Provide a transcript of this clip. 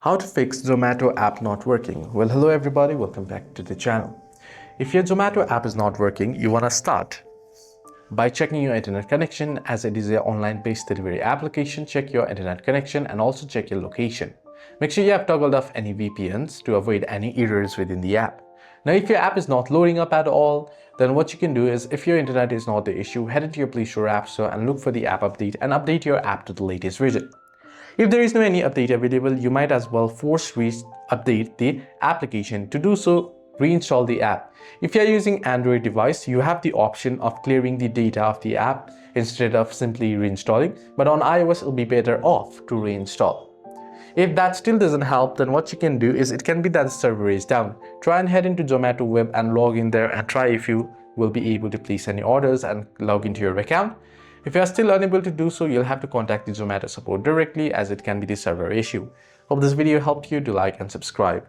How to fix Zomato app not working? Well, hello everybody, welcome back to the channel. If your Zomato app is not working, you want to start by checking your internet connection. As it is an online-based delivery application, check your internet connection and also check your location. Make sure you have toggled off any VPNs to avoid any errors within the app. Now, if your app is not loading up at all, then what you can do is, if your internet is not the issue, head into your Play Store App Store and look for the app update and update your app to the latest version. If there is no any update available, you might as well force update the application. To do so, reinstall the app. If you are using Android device, you have the option of clearing the data of the app instead of simply reinstalling, but on iOS it'll be better off to reinstall. If that still doesn't help, then what you can do is, it can be that the server is down. Try and head into Zomato web and log in there and try if you will be able to place any orders and log into your account. If you are still unable to do so, you'll have to contact the Zomato support directly, as it can be the server issue. Hope this video helped you. Do like and subscribe.